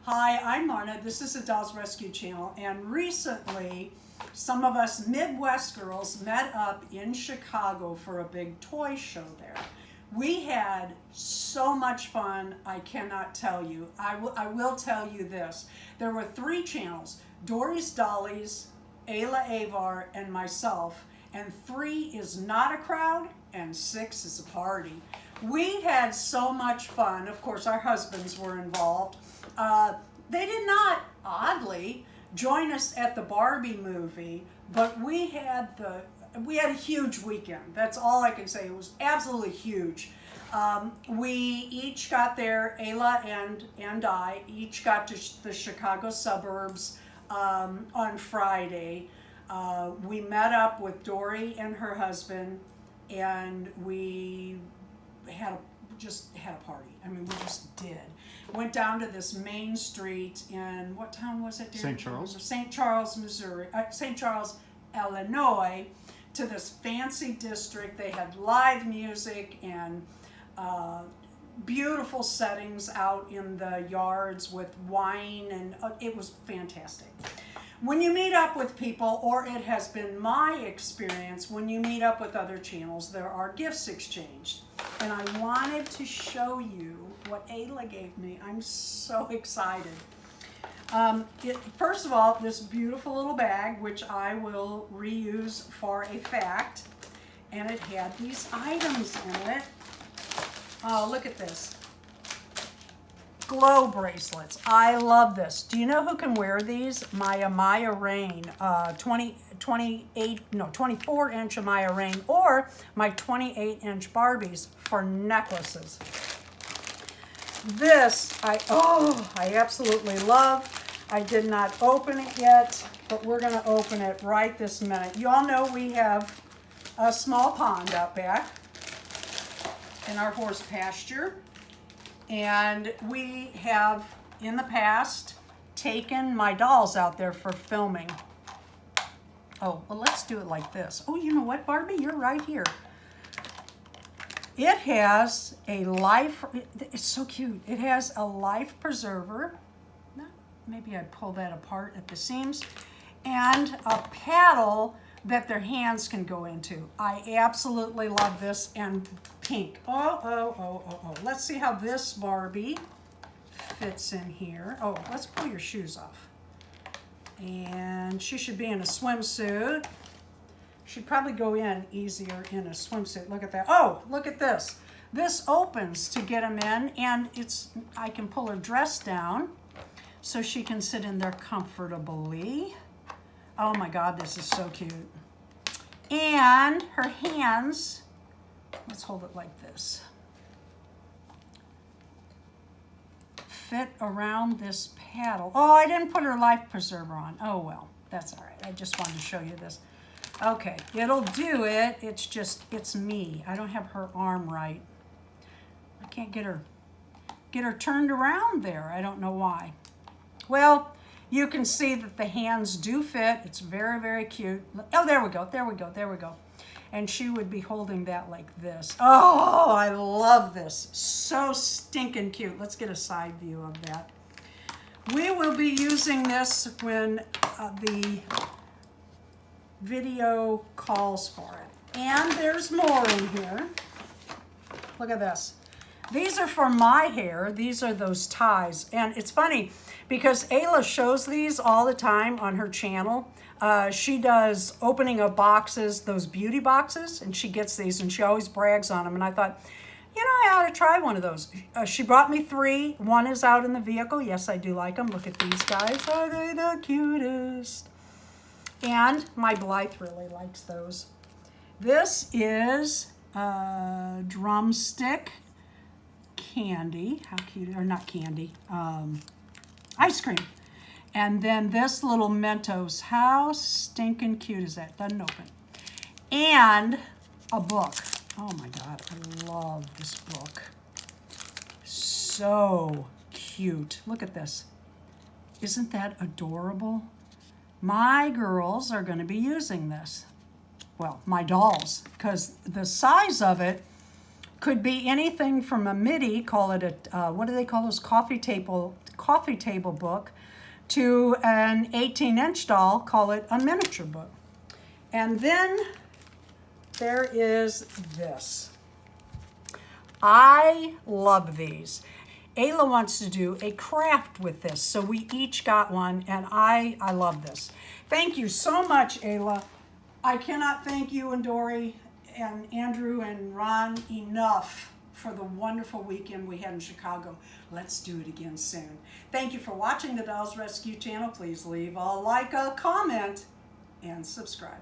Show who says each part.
Speaker 1: Hi, I'm Marna. This is the Dolls Rescue Channel, and recently some of us Midwest girls met up in Chicago for a big toy show there. We had so much fun, I cannot tell you. I will tell you this. There were 3 channels, Dory's Dollies, Ayla Avar, and myself, and 3 is not a crowd, and 6 is a party. We had so much fun. Of course, our husbands were involved. They did not, oddly, join us at the Barbie movie, but we had a huge weekend. That's all I can say. It was absolutely huge. We each got there, Ayla and I, each got to the Chicago suburbs on Friday. We met up with Dory and her husband, and we just had a party. I mean, we just did. Went down to this main street in, what town was it?
Speaker 2: St. Charles.
Speaker 1: St. Charles, Missouri. St. Charles, Illinois, to this fancy district. They had live music and beautiful settings out in the yards with wine, and it was fantastic. When you meet up with people, or it has been my experience, when you meet up with other channels, there are gifts exchanged. And I wanted to show you what Ayla gave me. I'm so excited. First of all, this beautiful little bag, which I will reuse for a fact. And it had these items in it. Oh, look at this. Glow bracelets. I love this. Do you know who can wear these? My Amaya Rain 24-inch Amaya Rain, or my 28-inch Barbies for necklaces. This I absolutely love. I did not open it yet, but we're going to open it right this minute. You all know we have a small pond out back in our horse pasture. And we have, in the past, taken my dolls out there for filming. Oh, well, let's do it like this. Oh, you know what, Barbie? You're right here. It has a life, it's so cute. It has a life preserver. Maybe I'd pull that apart at the seams. And a paddle that their hands can go into. I absolutely love this, and pink. Oh. Let's see how this Barbie fits in here. Oh, let's pull your shoes off. And she should be in a swimsuit. She'd probably go in easier in a swimsuit. Look at that. Oh, look at this. This opens to get them in, and I can pull her dress down so she can sit in there comfortably. Oh my God, this is so cute. And her hands, let's hold it like this, fit around this paddle. Oh, I didn't put her life preserver on. Oh well, that's all right. I just wanted to show you this. Okay, it'll do it. It's me. I don't have her arm right. I can't get her turned around there. I don't know why. Well, you can see that the hands do fit. It's very, very cute. Oh, there we go. And she would be holding that like this. Oh, I love this. So stinking cute. Let's get a side view of that. We will be using this when the video calls for it. And there's more in here. Look at this. These are for my hair. These are those ties. And it's funny because Ayla shows these all the time on her channel. She does opening of boxes, those beauty boxes, and she gets these and she always brags on them. And I thought, you know, I ought to try one of those. She brought me 3. One is out in the vehicle. Yes, I do like them. Look at these guys. Are they the cutest? And my Blythe really likes those. This is drumstick candy. How cute, or not candy, ice cream. And then this little Mentos. How stinking cute is that? Doesn't open. And a book. Oh my God, I love this book. So cute. Look at this. Isn't that adorable? My girls are going to be using this. Well, my dolls, because the size of it could be anything from a midi, call it a, what do they call those, coffee table book, to an 18-inch doll, call it a miniature book. And then there is this. I love these. Ayla wants to do a craft with this, so we each got one, and I love this. Thank you so much, Ayla. I cannot thank you and Dory and Andrew and Ron enough for the wonderful weekend we had in Chicago. Let's do it again soon. Thank you for watching the Dolls Rescue channel. Please leave a like, a comment, and subscribe.